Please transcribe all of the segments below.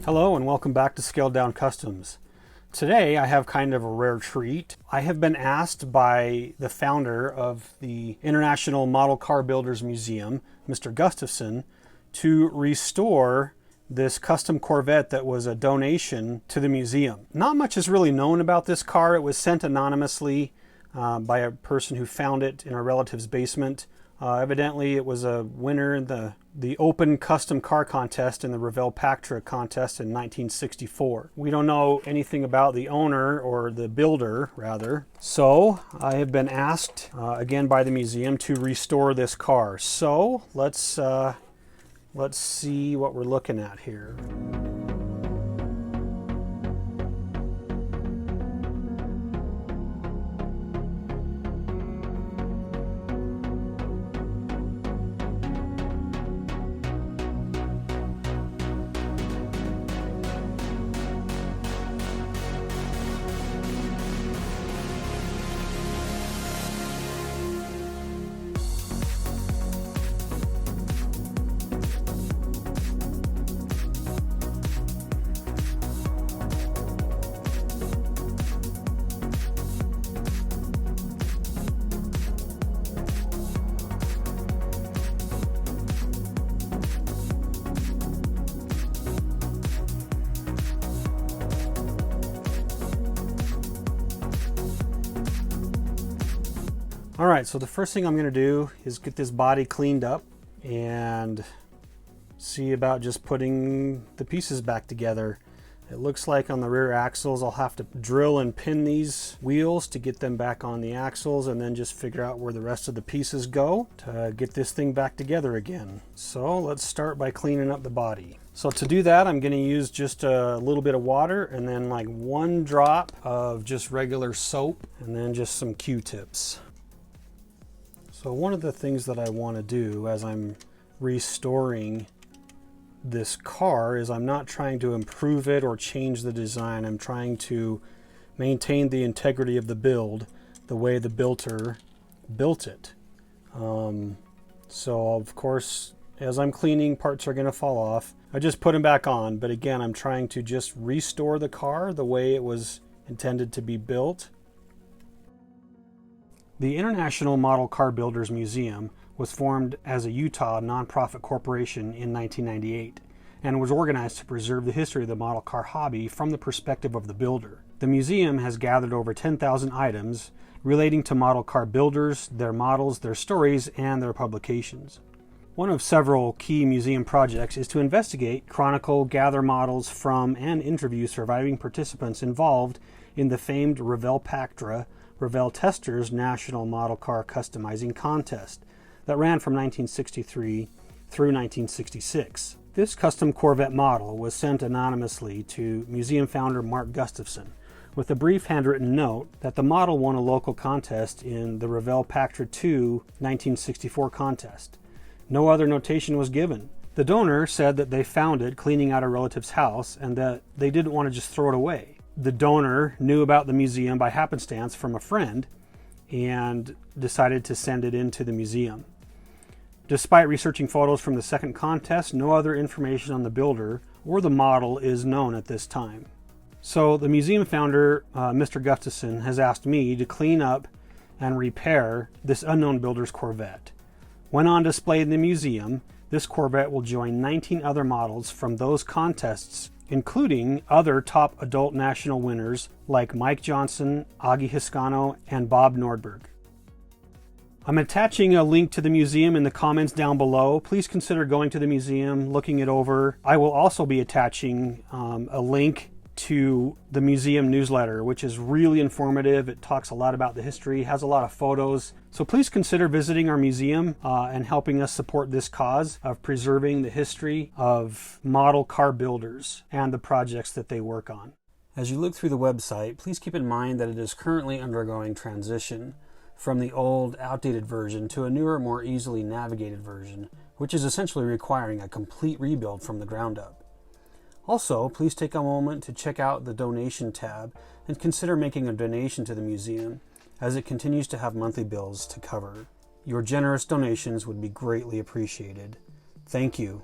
Hello and welcome back to Scaled Down Customs. Today I have kind of a rare treat. I have been asked by the founder of the International Model Car Builders Museum, Mr. Gustafson, to restore this custom Corvette that was a donation to the museum. Not much is really known about this car. It was sent anonymously by a person who found it in a relative's basement. Evidently it was a winner in the open custom car contest in the Revell Pactra contest in 1964. We don't know anything about the owner, or the builder rather. So I have been asked again by the museum to restore this car. So let's see what we're looking at here. All right, so the first thing I'm going to do is get this body cleaned up and see about just putting the pieces back together. It looks like on the rear axles I'll have to drill and pin these wheels to get them back on the axles, and then just figure out where the rest of the pieces go to get this thing back together again. So let's start by cleaning up the body. So to do that, I'm going to use just a little bit of water and then like 1 drop of just regular soap, and then just some Q-tips. So one of the things that I want to do as I'm restoring this car is I'm not trying to improve it or change the design. I'm trying to maintain the integrity of the build the way the builder built it. So of course, as I'm cleaning, parts are going to fall off. I just put them back on, but again, I'm trying to just restore the car the way it was intended to be built. The International Model Car Builders Museum was formed as a Utah nonprofit corporation in 1998 and was organized to preserve the history of the model car hobby from the perspective of the builder. The museum has gathered over 10,000 items relating to model car builders, their models, their stories, and their publications. One of several key museum projects is to investigate, chronicle, gather models from, and interview surviving participants involved in the famed Revell Pactra Revell Testers National Model Car Customizing Contest that ran from 1963 through 1966. This custom Corvette model was sent anonymously to museum founder Mark Gustafson with a brief handwritten note that the model won a local contest in the Revell Pactra II 1964 contest. No other notation was given. The donor said that they found it cleaning out a relative's house and that they didn't want to just throw it away. The donor knew about the museum by happenstance from a friend and decided to send it into the museum. Despite researching photos from the second contest, no other information on the builder or the model is known at this time. So the museum founder, Mr. Gustafson, has asked me to clean up and repair this unknown builder's Corvette. When on display in the museum, this Corvette will join 19 other models from those contests, including other top adult national winners like Mike Johnson, Augie Hiscano, and Bob Nordberg. I'm attaching a link to the museum in the comments down below. Please consider going to the museum, looking it over. I will also be attaching a link to the museum newsletter, which is really informative. It talks a lot about the history, has a lot of photos. So please consider visiting our museum and helping us support this cause of preserving the history of model car builders and the projects that they work on. As you look through the website, please keep in mind that it is currently undergoing transition from the old, outdated version to a newer, more easily navigated version, which is essentially requiring a complete rebuild from the ground up. Also, please take a moment to check out the donation tab and consider making a donation to the museum, as it continues to have monthly bills to cover. Your generous donations would be greatly appreciated. Thank you.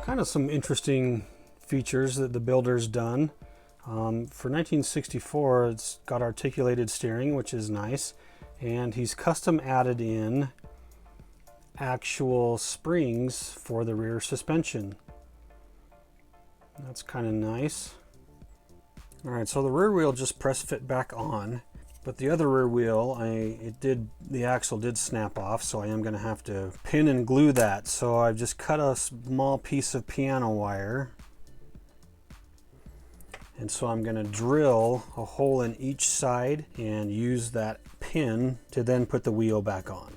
Kind of some interesting features that the builder's done. For 1964, it's got articulated steering, which is nice, and he's custom added in actual springs for the rear suspension. That's kind of nice. All right, so the rear wheel just press fit back on, but the other rear wheel, the axle did snap off, so I am going to have to pin and glue that. So I've just cut a small piece of piano wire, and so I'm going to drill a hole in each side and use that pin to then put the wheel back on.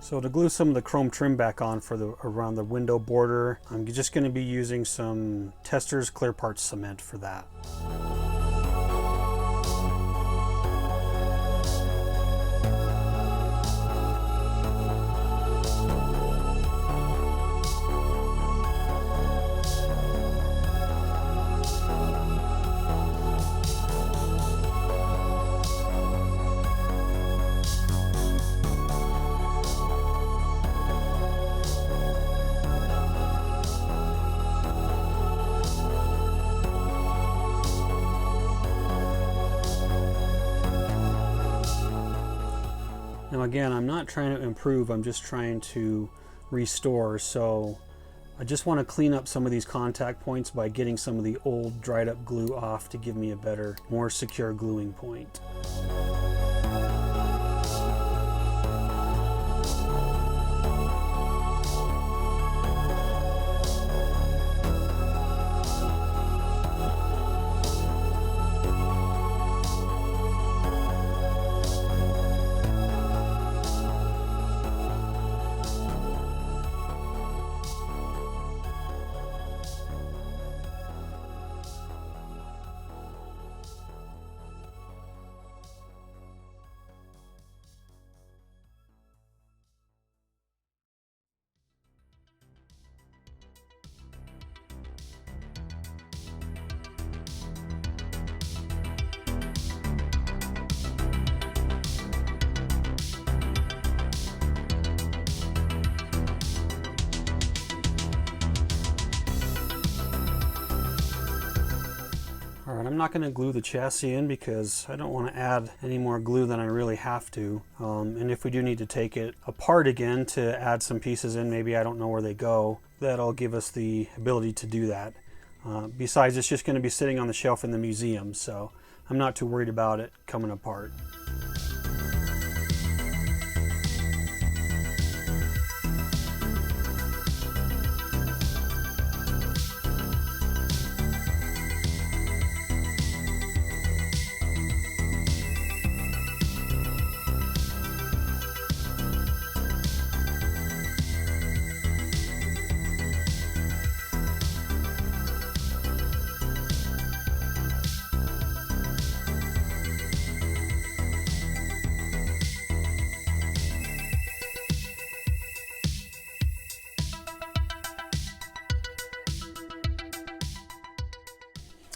So to glue some of the chrome trim back on for around the window border, I'm just going to be using some Testors Clear Parts cement for that. Now again, I'm not trying to improve, I'm just trying to restore. So I just want to clean up some of these contact points by getting some of the old dried up glue off to give me a better, more secure gluing point. Alright, I'm not going to glue the chassis in because I don't want to add any more glue than I really have to. And if we do need to take it apart again to add some pieces in, maybe I don't know where they go, that'll give us the ability to do that. Besides, it's just going to be sitting on the shelf in the museum, so I'm not too worried about it coming apart.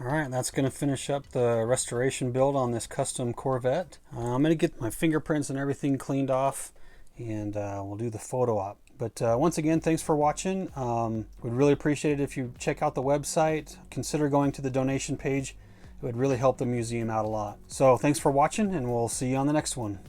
Alright, that's going to finish up the restoration build on this custom Corvette. I'm going to get my fingerprints and everything cleaned off, and we'll do the photo op. But once again, thanks for watching. We'd really appreciate it if you check out the website. Consider going to the donation page. It would really help the museum out a lot. So thanks for watching, and we'll see you on the next one.